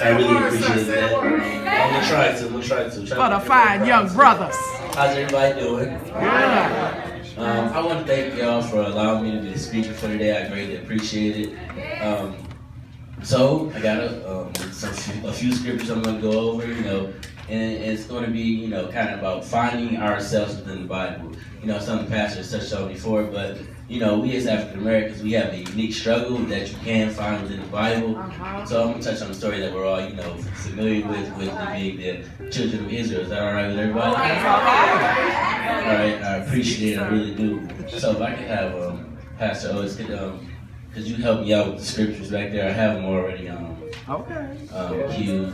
I really appreciate that. I'm gonna try to. For the fine young brothers. How's everybody doing? Good. I want to thank y'all for allowing me to be the speaker for today. I greatly appreciate it. So I got a few scriptures I'm going to go over, and it's going to be, kind of about finding ourselves within the Bible. Some pastors touched on before, but we as African Americans, we have a unique struggle that you can find within the Bible. So I'm going to touch on a story that we're all, familiar with being the children of Israel. Is that all right with everybody? All right, I appreciate it, I really do. So if I could have Pastor Otis, could you help me out with the scriptures back there? I have them already queued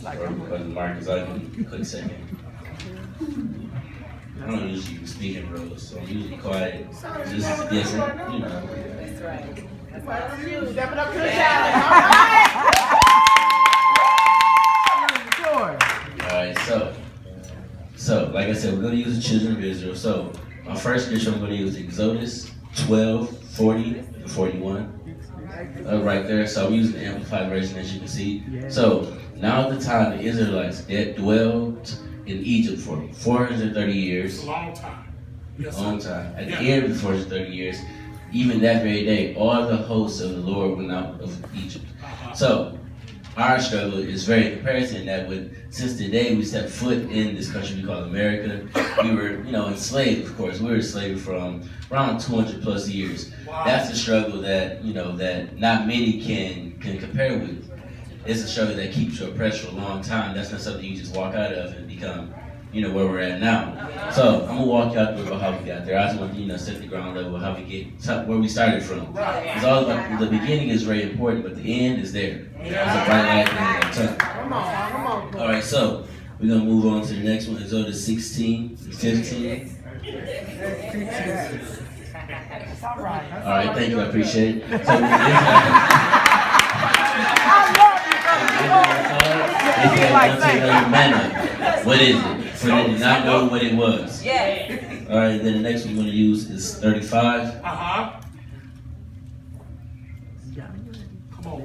or the markers. I'll give you a quick second. I don't usually use speaking roles, so I'm usually quiet. This is different, That's right. That's right. Stepping up to the challenge. Alright, so like I said, we're going to use the children of Israel. So my first scripture I'm going to use is Exodus 12:40-41. Right there. So I'm using the Amplified version, as you can see. So now at the time the Israelites that dwelled in Egypt for 430 years. A long time. Yes, long time. At the end of the 430 years, even that very day, all the hosts of the Lord went out of Egypt. So our struggle is very in comparison that since the day we stepped foot in this country we call America, we were, enslaved, of course. We were enslaved from around 200 plus years. Wow. That's a struggle that, that not many can compare with. It's a struggle that keeps you oppressed for a long time. That's not something you just walk out of and become, where we're at now. So I'm gonna walk you out through about how we got there. I just want to, set the ground level, how we get where we started from. It's all about the beginning is very important, but the end is there. It's a bright light at the time. Come on. All right, so we're gonna move on to the next one. Exodus 16:15. All right. All right, thank you. I appreciate it. So what is it? For they did not know what it was. Yeah. All right, then the next one we're going to use is 35. Come on.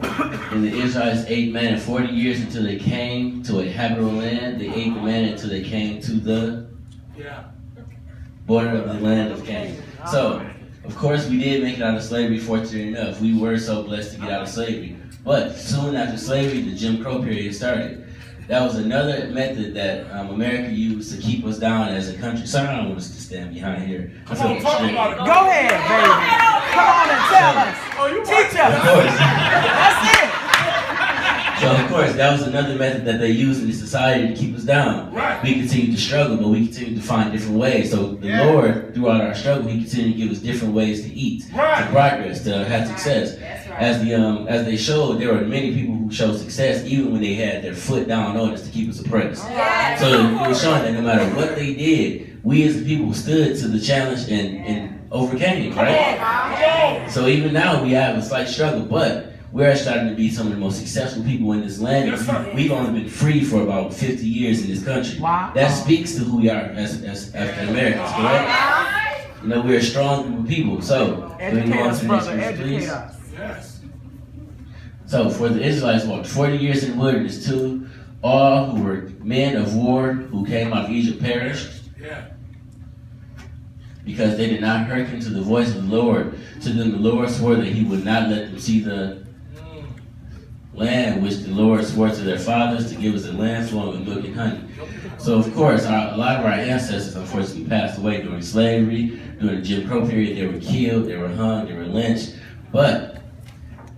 And the Israelites ate manna 40 years until they came to a habitable land. They ate the manna until they came to the border of the land of Canaan. So, of course, we did make it out of slavery, fortunately enough. We were so blessed to get out of slavery. But soon after slavery, the Jim Crow period started. That was another method that America used to keep us down as a country. Sorry, I don't want us to stand behind here. Come on, talk about it. Go ahead, baby. Come on and tell us. Teach us. Of course. That's it. So, of course, that was another method that they used in the society to keep us down. Right. We continued to struggle, but we continued to find different ways. So the Lord, throughout our struggle, He continued to give us different ways to eat, to progress, to have success. As they showed, there were many people who showed success even when they had their foot down on us to keep us oppressed. So it was showing that no matter what they did, we as the people stood to the challenge and overcame, right? So even now we have a slight struggle, but we're starting to be some of the most successful people in this land. Yes, sir. We've only been free for about 50 years in this country. Wow. That speaks to who we are as African Americans, correct? We're a strong group of people. So, Educate us, brother. please. Educate us. Yes. So, for the Israelites walked 40 years in the wilderness too. All who were men of war who came out of Egypt perished. Yeah. Because they did not hearken to the voice of the Lord. To them the Lord swore that He would not let them see the land which the Lord swore to their fathers to give us a land flowing with milk and honey. So of course, a lot of our ancestors unfortunately passed away during slavery, during the Jim Crow period. They were killed, they were hung, they were lynched. But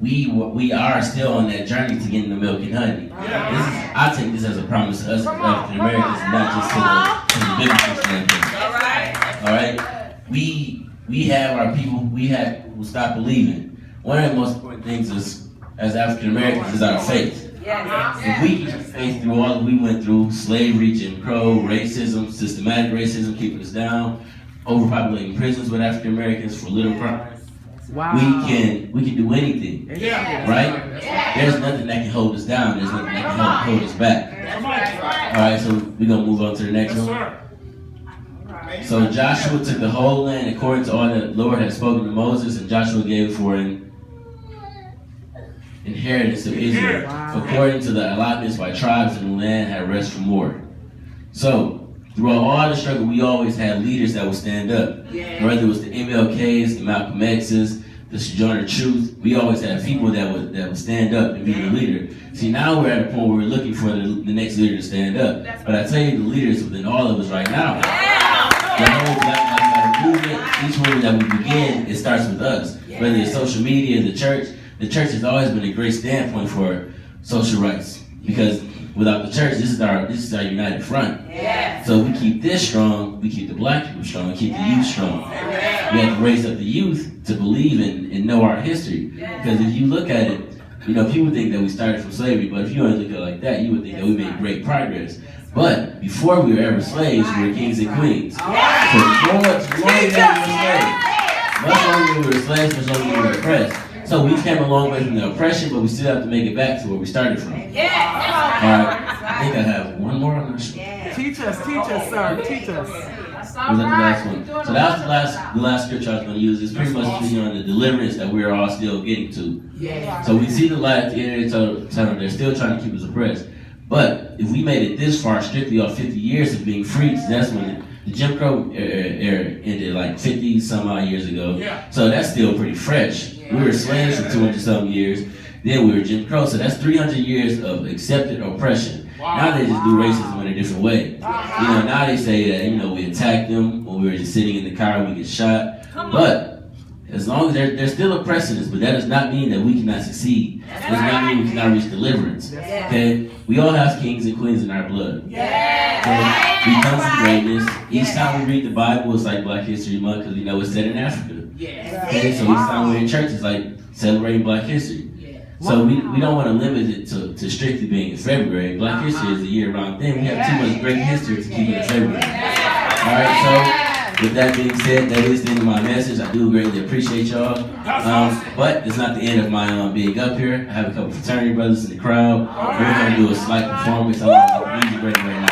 we are still on that journey to getting the milk and honey. I take this as a promise to us as African Americans, and not just to the biblical standpoint. All right, we have our people who stop believing. One of the most important things is, as African Americans, is our faith. If we keep faith through all that we went through, slavery, Jim Crow, racism, systematic racism keeping us down, overpopulating prisons with African Americans for little crime, Wow. we can do anything, right? There's nothing that can hold us down. There's nothing that can hold us back. All right, so we're gonna move on to the next one. So Joshua took the whole land according to all that the Lord had spoken to Moses, and Joshua gave it for him. inheritance of Israel, according to the allotments by tribes in the land, had rest from war. So, throughout all the struggle, we always had leaders that would stand up. Whether it was the MLKs, the Malcolm X's, the Sojourner Truth, we always had people that would stand up and be the leader. See, now we're at a point where we're looking for the next leader to stand up. But I tell you, the leaders within all of us right now. The whole Black Lives Matter movement, each movement that we begin, it starts with us. Whether it's social media, the church has always been a great standpoint for social rights. Because without the church, this is our united front. So if we keep this strong, we keep the black people strong, we keep the youth strong. We have to raise up the youth to believe and know our history. Because if you look at it, you know, people think that we started from slavery, but if you only look at it like that, you would think that we made great progress. But before we were ever slaves, we were kings and queens. So much longer than we were slaves. Much longer than we were slaves, much longer than we were oppressed. So we came a long way from the oppression, but we still have to make it back to where we started from. All right, I think I have one more. I'm not sure. Teach us, sir. Teach us. Was that the last one? So that was the last scripture I was going to use. It's pretty much speaking on the deliverance that we're all still getting to. So we see the light at the end of the tunnel. They're still trying to keep us oppressed. But if we made it this far strictly off 50 years of being free, that's when the Jim Crow era ended like 50 some odd years ago. So that's still pretty fresh. We were slaves for 200 some years. Then we were Jim Crow. So that's 300 years of accepted oppression. Now they just do racism in a different way. You know, now they say that, you know, we attacked them when we were just sitting in the car, we get shot. But as long as they're still oppressing us, but that does not mean that we cannot succeed. That does not mean we cannot reach deliverance. Okay? We all have kings and queens in our blood. Okay? We come from greatness. Each time we read the Bible, it's like Black History Month because we know it's set in Africa. Okay? So each time we're in church, it's like celebrating Black history. So we don't want to limit it to strictly being in February. Black history is a year-round thing. We have too much great history to keep it in February. All right, so with that being said, that is the end of my message. I do greatly appreciate y'all. But it's not the end of my being up here. I have a couple fraternity brothers in the crowd. We're going to do a slight performance. I'm going to music right now.